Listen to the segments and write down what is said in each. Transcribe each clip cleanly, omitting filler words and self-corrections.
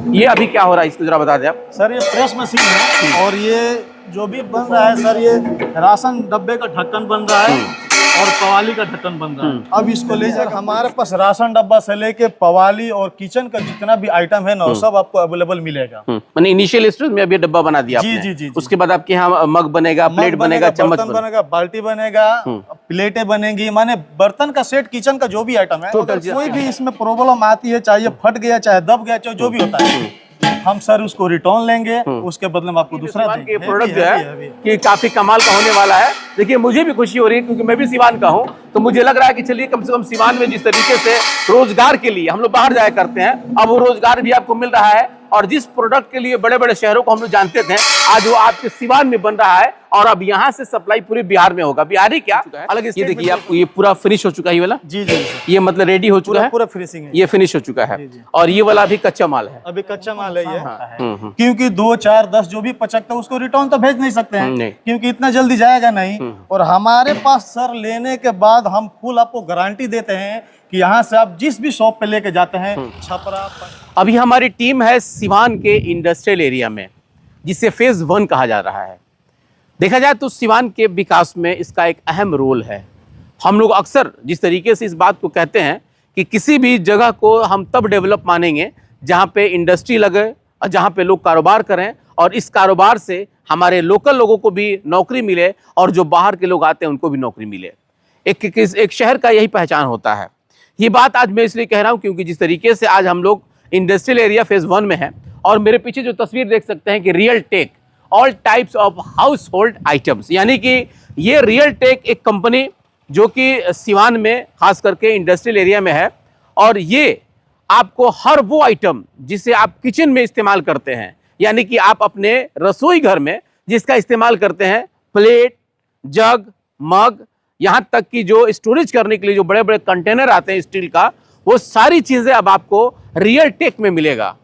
ये अभी क्या हो रहा है, इसको जरा बता दें आप। सर ये प्रेस मशीन है और ये जो भी बन रहा है सर, ये राशन डब्बे का ढक्कन बन रहा है और पवाली का ढक्कन बन रहा है। अब इसको ले जाकर हमारे पास राशन डब्बा से लेके पवाली और किचन का जितना भी आइटम है ना, सब आपको अवेलेबल मिलेगा। मैंने इनिशियल स्टेज में अभी डब्बा बना दिया जी आपने। जी जी। उसके बाद आपके यहाँ मग बनेगा, प्लेट बनेगा, चम्मच बनेगा, बाल्टी बनेगा, प्लेटें बनेगी, माने बर्तन का सेट, किचन का जो भी आइटम है। कोई भी इसमें प्रॉब्लम आती है, चाहे फट गया, चाहे दब गया, चाहे जो भी होता है, हम सर उसको रिटर्न लेंगे, उसके बदले में आपको दूसरा देंगे। प्रोडक्ट जो है कि काफी कमाल का होने वाला है। देखिए मुझे भी खुशी हो रही है क्योंकि मैं भी सिवान का हूँ, तो मुझे लग रहा है कि चलिए कम से कम सिवान में जिस तरीके से रोजगार के लिए हम लोग बाहर जाया करते हैं, अब वो रोजगार भी आपको मिल रहा है। और जिस प्रोडक्ट के लिए बड़े बड़े शहरों को हम लोग जानते थे, आज वो आपके सिवान में बन रहा है और अब यहाँ से सप्लाई पूरे बिहार में होगा। बिहारी क्या अलग, ये देखिए आपको ये पूरा फिनिश हो चुका है, ये वाला। जी जी, ये मतलब रेडी हो चुका है, पूरा फिनिशिंग है, ये फिनिश हो चुका है। और ये वाला अभी कच्चा माल है, अभी कच्चा माल है ये। क्योंकि 2, 4, 10 जो भी पचकता है उसको रिटर्न तो भेज नहीं सकते हैं, क्योंकि इतना जल्दी जाएगा नहीं। और हमारे पास सर लेने के बाद हम फुल आपको गारंटी देते हैं कि यहाँ से आप जिस भी शॉप पे लेके जाते हैं, छपरा। अभी हमारी टीम है सिवान के इंडस्ट्रियल एरिया में, जिसे फेज 1 कहा जा रहा है। देखा जाए तो सिवान के विकास में इसका एक अहम रोल है। हम लोग अक्सर जिस तरीके से इस बात को कहते हैं कि किसी भी जगह को हम तब डेवलप मानेंगे जहाँ पे इंडस्ट्री लगे और जहाँ पे लोग कारोबार करें और इस कारोबार से हमारे लोकल लोगों को भी नौकरी मिले और जो बाहर के लोग आते हैं उनको भी नौकरी मिले। एक शहर का यही पहचान होता है। ये बात आज मैं इसलिए कह रहा हूँ क्योंकि जिस तरीके से आज हम लोग इंडस्ट्रियल एरिया फेज 1 में है और मेरे पीछे जो तस्वीर देख सकते हैं कि real take all types of household items, यानी कि ये रियल टेक एक कंपनी जो कि सिवान में खास करके इंडस्ट्रियल एरिया में है और ये आपको हर वो आइटम जिसे आप किचन में इस्तेमाल करते हैं, यानी कि आप अपने रसोई घर में जिसका इस्तेमाल करते हैं, प्लेट, जग, मग, यहाँ तक कि जो स्टोरेज करने के लिए जो बड़े बड़े कंटेनर आते हैं स्टील का, वो सारी चीज़ें अब आपको रियल टेक में मिलेगा,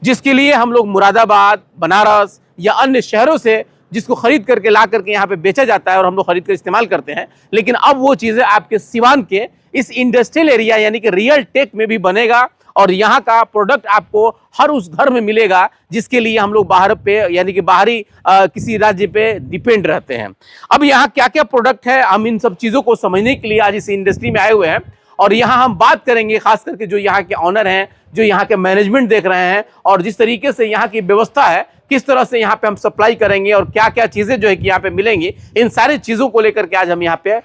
जिसके लिए हम लोग मुरादाबाद, बनारस या अन्य शहरों से जिसको खरीद करके ला करके यहाँ पे बेचा जाता है और हम लोग खरीद कर इस्तेमाल करते हैं, लेकिन अब वो चीज़ें आपके सिवान के इस इंडस्ट्रियल एरिया यानी कि रियल टेक में भी बनेगा और यहाँ का प्रोडक्ट आपको हर उस घर में मिलेगा जिसके लिए हम लोग बाहर पे यानी कि बाहरी किसी राज्य पे डिपेंड रहते हैं। अब यहाँ क्या क्या प्रोडक्ट है, हम इन सब चीज़ों को समझने के लिए आज इस इंडस्ट्री में आए हुए हैं और यहाँ हम बात करेंगे खास करके जो यहाँ के ऑनर हैं, जो यहाँ के मैनेजमेंट देख रहे हैं और जिस तरीके से यहाँ की व्यवस्था है, किस तरह से यहाँ पे हम सप्लाई करेंगे और क्या क्या चीज़ें जो है कि यहाँ पे मिलेंगी, इन सारी चीज़ों को लेकर के आज हम यहाँ पे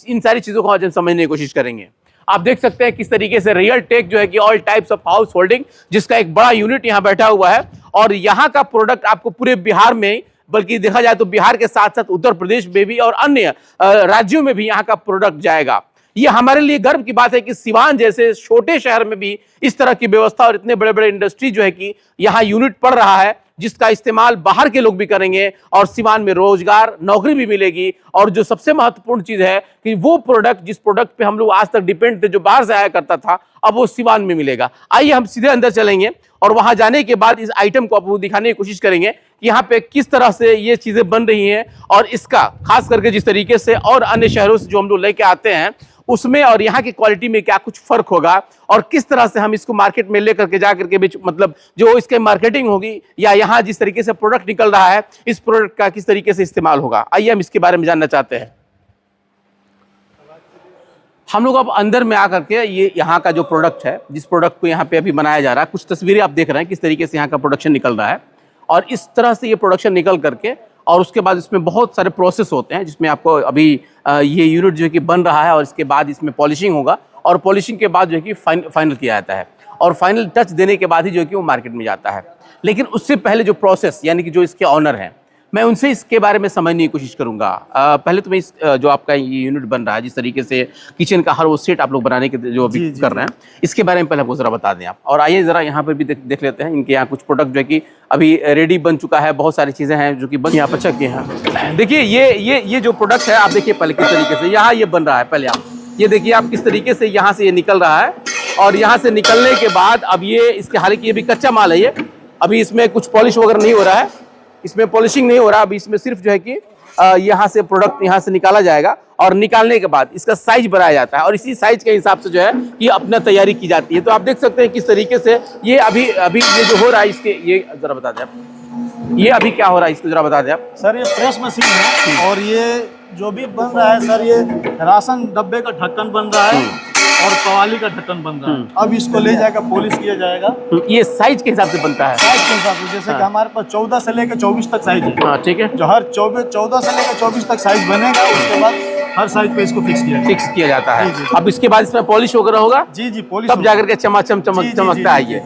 इन सारी चीज़ों को आज हम समझने की कोशिश करेंगे। आप देख सकते हैं किस तरीके से रियल टेक जो है कि all types of house holding, जिसका एक बड़ा यूनिट यहाँ बैठा हुआ है और यहाँ का प्रोडक्ट आपको पूरे बिहार में, बल्कि देखा जाए तो बिहार के साथ साथ उत्तर प्रदेश में भी और अन्य राज्यों में भी यहाँ का प्रोडक्ट जाएगा। ये हमारे लिए गर्व की बात है कि सिवान जैसे छोटे शहर में भी इस तरह की व्यवस्था और इतने बड़े बड़े इंडस्ट्री जो है कि यहाँ यूनिट पड़ रहा है, जिसका इस्तेमाल बाहर के लोग भी करेंगे और सिवान में रोजगार, नौकरी भी मिलेगी। और जो सबसे महत्वपूर्ण चीज है कि वो प्रोडक्ट जिस प्रोडक्ट पे हम लोग आज तक डिपेंड थे, जो बाहर से आया करता था, अब वो सिवान में मिलेगा। आइए हम सीधे अंदर चलेंगे और वहां जाने के बाद इस आइटम को आपको दिखाने की कोशिश करेंगे कि यहाँ पे किस तरह से ये चीजें बन रही हैं और इसका खास करके जिस तरीके से और अन्य शहरों से जो हम लोग लेके आते हैं उसमें और यहाँ की क्वालिटी में क्या कुछ फर्क होगा और किस तरह से हम इसको मार्केट में लेकर के जा करके बीच मतलब जो इसके मार्केटिंग होगी या यहाँ जिस तरीके से प्रोडक्ट निकल रहा है, इस प्रोडक्ट का किस तरीके से इस्तेमाल होगा। आइए हम इसके बारे में जानना चाहते हैं। हम लोग अब अंदर में आकर के ये यहाँ का जो प्रोडक्ट है, जिस प्रोडक्ट को यहाँ पे अभी बनाया जा रहा है, कुछ तस्वीरें आप देख रहे हैं किस तरीके से यहाँ का प्रोडक्शन निकल रहा है और इस तरह से ये प्रोडक्शन निकल करके और उसके बाद इसमें बहुत सारे प्रोसेस होते हैं जिसमें आपको अभी ये यूनिट जो है कि बन रहा है और इसके बाद इसमें पॉलिशिंग होगा और पॉलिशिंग के बाद जो है कि फाइनल किया जाता है और फाइनल टच देने के बाद ही जो है कि वो मार्केट में जाता है। लेकिन उससे पहले जो प्रोसेस यानी कि जो इसके ऑनर हैं, मैं उनसे इसके बारे में समझने की कोशिश करूंगा। पहले तो मैं इस जो आपका ये यूनिट बन रहा है, जिस तरीके से किचन का हर वो सेट आप लोग बनाने के जो अभी कर रहे हैं, इसके बारे में पहले आपको जरा बता दें आप। और आइए जरा यहाँ पर भी देख लेते हैं, इनके यहाँ कुछ प्रोडक्ट जो है कि अभी रेडी बन चुका है, बहुत सारी चीज़ें हैं जो कि बन यहाँ पर चक्के हैं। देखिए ये जो प्रोडक्ट है आप देखिए पहले किस तरीके से यहाँ ये बन रहा है। पहले आप ये देखिए आप किस तरीके से यहाँ से ये निकल रहा है और यहाँ से निकलने के बाद अब ये इसके, हालांकि ये भी कच्चा माल है, ये अभी इसमें कुछ पॉलिश वगैरह नहीं हो रहा है, इसमें पॉलिशिंग नहीं हो रहा, अभी इसमें सिर्फ जो है कि यहाँ से प्रोडक्ट यहाँ से निकाला जाएगा और निकालने के बाद इसका साइज बनाया जाता है और इसी साइज के हिसाब से जो है ये अपना तैयारी की जाती है। तो आप देख सकते हैं किस तरीके से ये अभी ये जो हो रहा है इसके, ये जरा बता दें आप, ये अभी क्या हो रहा है इसको जरा बता दें आप। सर ये प्रेस मशीन है और ये जो भी बन रहा है सर, ये राशन डब्बे का ढक्कन बन रहा है और कवाली का ढक्कन बन रहा है। अब इसको ले जाकर पॉलिश किया जाएगा। ये साइज के हिसाब से बनता है, साइज के हिसाब से, जैसे कि हमारे पास 14 से लेकर 24 तक साइज है। हाँ ठीक है, जो हर 14 से लेकर 24 तक साइज बनेगा, उसके बाद हर साइज पे इसको फिक्स किया जाता है। जी। अब इसके बाद इसमें पॉलिश वगैरह होगा, जी पॉलिश, तब जाकर के चमकता है ये।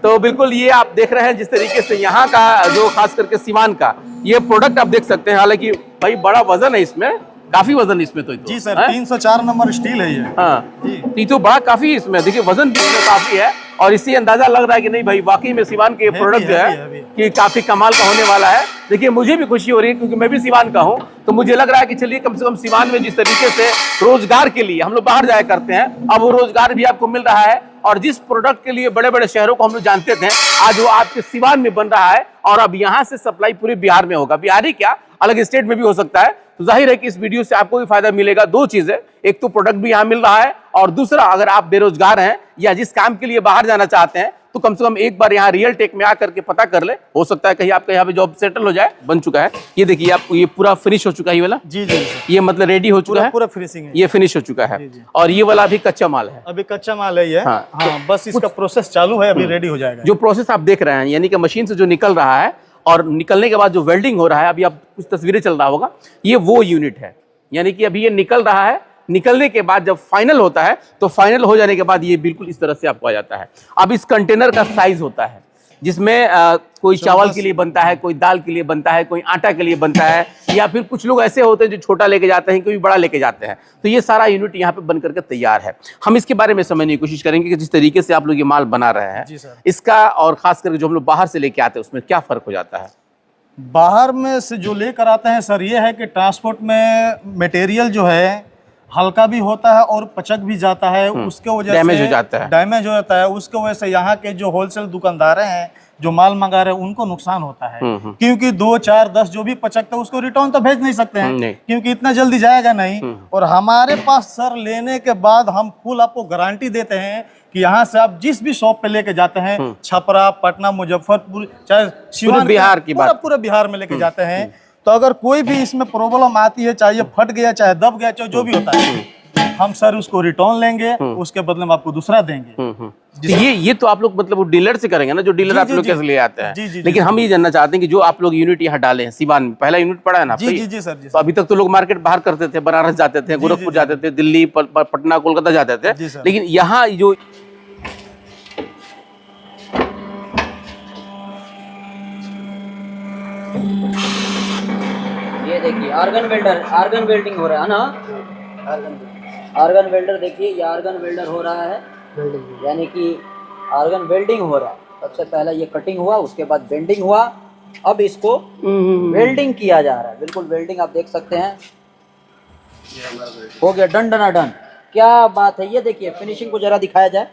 तो बिल्कुल ये आप देख रहे हैं जिस तरीके से यहाँ का जो खास करके सीवान का ये प्रोडक्ट आप देक सकते हैं। हालांकि भाई बड़ा वजन है इसमें, काफी वजन इसमें तो जी सर, 304 नंबर स्टील है ये। हाँ जी, तो बड़ा काफी इसमें देखिए वजन भी इसमें काफी है और इससे अंदाजा लग रहा है कि नहीं भाई वाकई में सीवान के प्रोडक्ट जो है कि काफी कमाल का होने वाला है। देखिए मुझे भी खुशी हो रही है क्योंकि मैं भी सीवान का हूँ, तो मुझे लग रहा है कि चलिए कम से कम सीवान में जिस तरीके से रोजगार के लिए हम लोग बाहर जाया करते हैं, अब वो रोजगार भी आपको मिल रहा है और जिस प्रोडक्ट के लिए बड़े बड़े शहरों को हम लोग जानते थे, आज वो आपके सीवान में बन रहा है और अब यहाँ से सप्लाई पूरे बिहार में होगा। बिहार ही क्या, अलग स्टेट में भी हो सकता है। तो जाहिर है कि इस वीडियो से आपको भी फायदा मिलेगा। दो चीजें, एक तो प्रोडक्ट भी यहाँ मिल रहा है और दूसरा अगर आप बेरोजगार हैं या जिस काम के लिए बाहर जाना चाहते हैं तो कम से कम एक बार यहाँ रियल टेक में आकर के पता कर ले, हो सकता है कहीं आपका यहाँ पे जॉब सेटल हो जाए। बन चुका है ये देखिए, आपको ये पूरा फिनिश हो चुका है ये वाला। जी जी, ये मतलब रेडी हो चुका है, पूरा फिनिशिंग है, ये फिनिश हो चुका है। और ये वाला अभी कच्चा माल है, अभी कच्चा माल है ये। हाँ, बस इसका प्रोसेस चालू है, अभी रेडी हो जाएगा। जो प्रोसेस आप देख रहे हैं यानी कि मशीन से जो निकल रहा है और निकलने के बाद जो वेल्डिंग हो रहा है, अभी आप कुछ तस्वीरें चल रहा होगा, ये वो यूनिट है। यानी कि अभी ये निकल रहा है, निकलने के बाद जब फाइनल होता है तो फाइनल हो जाने के बाद ये बिल्कुल इस तरह से आपको आ जाता है। अब इस कंटेनर का साइज होता है जिसमें कोई चावल के लिए बनता है, कोई दाल के लिए बनता है, कोई आटा के लिए बनता है, या फिर कुछ लोग ऐसे होते हैं जो छोटा लेके जाते हैं, कोई बड़ा लेके जाते हैं। तो ये सारा यूनिट यहाँ पे बन करके तैयार है। हम इसके बारे में समझने की कोशिश करेंगे कि जिस तरीके से आप लोग ये माल बना रहे हैं इसका और खास करके जो हम लोग बाहर से लेके आते हैं उसमें क्या फर्क हो जाता है। बाहर में से जो लेकर आते हैं सर, ये है कि ट्रांसपोर्ट में मटेरियल जो है हल्का भी होता है और पचक भी जाता है, उसके वजह से डैमेज हो जाता है। उसके वजह से यहाँ के जो होलसेल दुकानदार हैं जो माल मंगा रहे हैं उनको नुकसान होता है, क्योंकि 2, 4, 10 जो भी पचकता है उसको रिटर्न तो भेज नहीं सकते हैं क्योंकि इतना जल्दी जाएगा नहीं। और हमारे पास सर लेने के बाद हम फुल आपको गारंटी देते हैं कि यहाँ से आप जिस भी शॉप पे लेके जाते हैं, छपरा, पटना, मुजफ्फरपुर, चाहे सीवान, बिहार की बात, पूरा बिहार में लेके जाते हैं, तो अगर कोई भी इसमें प्रॉब्लम आती है, चाहे फट गया, चाहे दब गया, चाहे जो भी होता है, हम सर उसको रिटर्न लेंगे, उसके बदले में आपको दूसरा देंगे। ये तो आप लोग मतलब वो डीलर से करेंगे ना, जो डीलर आप लोग कैसे ले आते हैं। लेकिन हम ये जानना चाहते हैं कि जो आप लोग यूनिट यहाँ डाले हैं सीवान में, पहला यूनिट पड़ा है ना। जी सर। तो अभी तक तो लोग मार्केट बाहर करते थे, बनारस जाते थे, गोरखपुर जाते थे, दिल्ली, पटना, कोलकाता जाते थे, लेकिन यहाँ जो ये देखिए आर्गन वेल्डिंग हो रहा है ना, आर्गन वेल्डर देखिए, ये आर्गन वेल्डर हो रहा है, यानी कि आर्गन वेल्डिंग हो रहा है। सबसे पहला ये कटिंग हुआ, उसके बाद बेंडिंग हुआ, अब इसको वेल्डिंग किया जा रहा है। बिल्कुल वेल्डिंग आप देख सकते हैं, हो गया डन डना डन। क्या बात है, ये देखिए फिनिशिंग को जरा दिखाया जाए,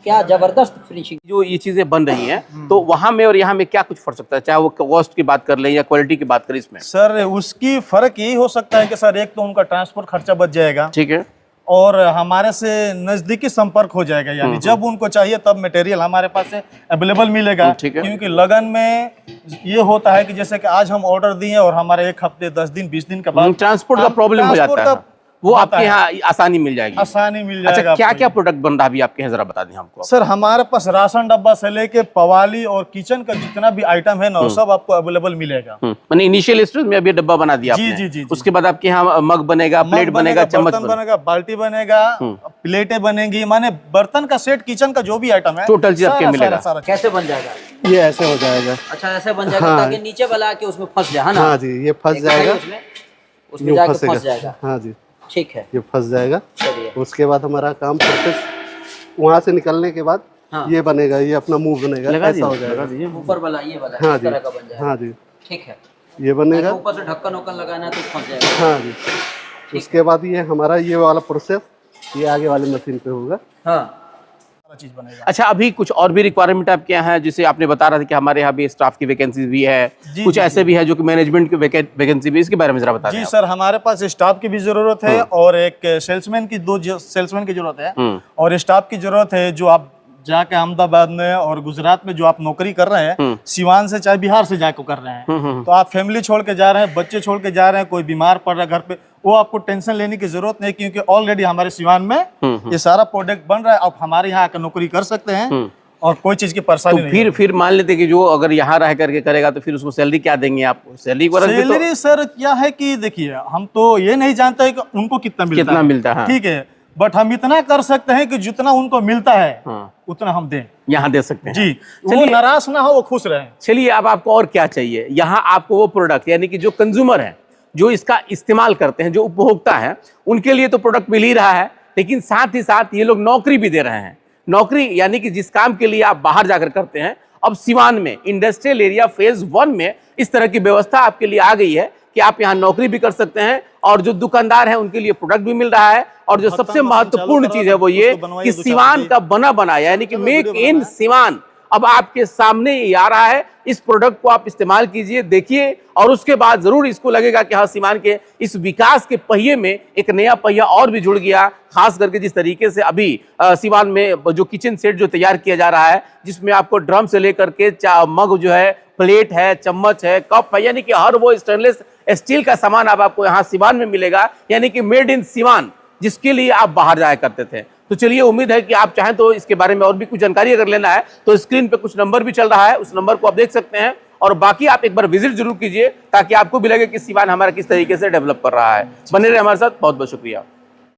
क्या जबरदस्त फिनिशिंग। जो ये चीजें बन रही हैं तो वहां में और यहाँ में क्या कुछ फर्क सकता है, चाहे वो कॉस्ट की बात कर लें या क्वालिटी की बात करें इसमें। सर उसकी फर्क यही हो सकता है कि सर एक तो उनका ट्रांसपोर्ट खर्चा बच जाएगा, ठीक है, और हमारे से नजदीकी संपर्क हो जाएगा, यानी जब उनको चाहिए तब मटेरियल हमारे पास से अवेलेबल मिलेगा। क्योंकि लगन में ये होता है कि जैसे कि आज हम ऑर्डर दिए और हमारे 1 हफ्ते, 10 दिन, 20 दिन के बाद ट्रांसपोर्ट का प्रॉब्लम हो जाता है, वो आपके यहाँ आसानी मिल जाएगी। आसानी मिल जाएगा। अच्छा, क्या क्या प्रोडक्ट बन रहा है अभी आपके यहाँ, जरा बता दें हमको। सर हमारे पास राशन डब्बा से लेके पवाली और किचन का जितना भी आइटम है ना, सब आपको अवेलेबल मिलेगा। मैंने इनिशियल स्टेज में अभी डब्बा बना दिया आपने। जी। उसके बाद आपके यहाँ मग बनेगा, प्लेट बनेगा, चम्मच बनेगा, बाल्टी बनेगा, प्लेटें बनेंगी, माने बर्तन का सेट, किचन का जो भी आइटम है, टोटल चीज आपके मिलेगा। कैसे बन जाएगा ये? ऐसे हो जाएगा। अच्छा ऐसे बन जाएगा ताकि नीचे वाला के उसमें फंस जाए, है ना? हाँ जी, ये फंस जाएगा, उसमें जाके फंस जाएगा। हाँ जी, ठीक है, ये फंस जाएगा। उसके बाद हमारा काम प्रोसेस वहाँ से निकलने के बाद ये बनेगा, ये अपना मुंह बनेगा, ऐसा हो जाएगा। ऊपर वाला ये वाला हाँ इस तरह का बन जाएगा। हाँ जी, ठीक है, ये बनेगा। ऊपर से ढक्कन वक्कन लगाना है तो फंस जाएगा। हाँ जी, उसके बाद ये हमारा ये वाला प्रोसेस ये आगे वाली मशीन पे होगा। हाँ, चीज बनेगा। अच्छा, अभी कुछ और भी रिक्वायरमेंट आपके यहाँ है, जिसे आपने बता रहा था कि हमारे यहाँ भी स्टाफ की वैकेंसी भी है, कुछ ऐसे भी है जो कि मैनेजमेंट की वैकेंसी भी, इसके बारे में जरा बता दें। जी सर, हमारे पास स्टाफ की भी जरूरत है और एक सेल्समैन की, सेल्समैन की जरूरत है और स्टाफ की जरूरत है। जो आप जाके अहमदाबाद में और गुजरात में जो आप नौकरी कर रहे हैं, सिवान से चाहे बिहार से जाके कर रहे हैं, तो आप फैमिली छोड़ के जा रहे हैं, बच्चे छोड़ के जा रहे हैं, कोई बीमार पड़ रहा है घर पे, वो आपको टेंशन लेने की जरूरत नहीं, क्योंकि ऑलरेडी हमारे सिवान में ये सारा प्रोडक्ट बन रहा है। आप हमारे यहाँ आकर नौकरी कर सकते हैं और कोई चीज की परेशानी तो नहीं। फिर मान लेते कि जो अगर यहाँ रह करके करेगा तो फिर उसको सैलरी क्या देंगे आप? सैलरी सर क्या है कि देखिए, हम तो ये नहीं जानते कि उनको कितना मिलता है, ठीक है, बट हम इतना कर सकते हैं कि जितना उनको मिलता है उतना हम दें, यहाँ दे सकते हैं जी। वो नाराज ना हो, वो खुश रहे। चलिए, अब आपको और क्या चाहिए? यहाँ आपको वो प्रोडक्ट, यानी कि जो कंज्यूमर है, जो इसका इस्तेमाल करते हैं, जो उपभोक्ता है, उनके लिए तो प्रोडक्ट मिल ही रहा है, लेकिन साथ ही साथ ये लोग नौकरी भी दे रहे हैं। नौकरी यानी कि जिस काम के लिए आप बाहर जाकर करते हैं, अब सिवान में इंडस्ट्रियल एरिया फेज 1 में इस तरह की व्यवस्था आपके लिए आ गई है कि आप यहाँ नौकरी भी कर सकते हैं और जो दुकानदार हैं उनके लिए प्रोडक्ट भी मिल रहा है। और जो सबसे महत्वपूर्ण चीज है वो ये कि सिवान का बना बनाया, यानी कि मेक इन सिवान अब आपके सामने ही आ रहा है। इस प्रोडक्ट को आप इस्तेमाल कीजिए, देखिए, और उसके बाद जरूर इसको लगेगा कि हाँ, सिवान के इस विकास के पहिए में एक नया पहिया और भी जुड़ गया। खास करके जिस तरीके से अभी सिवान में जो किचन सेट जो तैयार किया जा रहा है, जिसमें आपको ड्रम से लेकर के मग जो है, प्लेट है, चम्मच है, कप है, यानी कि हर वो स्टेनलेस स्टील का सामान अब आपको यहाँ सिवान में मिलेगा, यानी कि मेड इन सिवान, जिसके लिए आप बाहर जाया करते थे। तो चलिए, उम्मीद है कि आप चाहें तो इसके बारे में और भी कुछ जानकारी अगर लेना है तो स्क्रीन पे कुछ नंबर भी चल रहा है, उस नंबर को आप देख सकते हैं। और बाकी आप एक बार विजिट जरूर कीजिए ताकि आपको भी लगे कि सिवान हमारा किस तरीके से डेवलप कर रहा है। बने रहे हमारे साथ, बहुत बहुत शुक्रिया।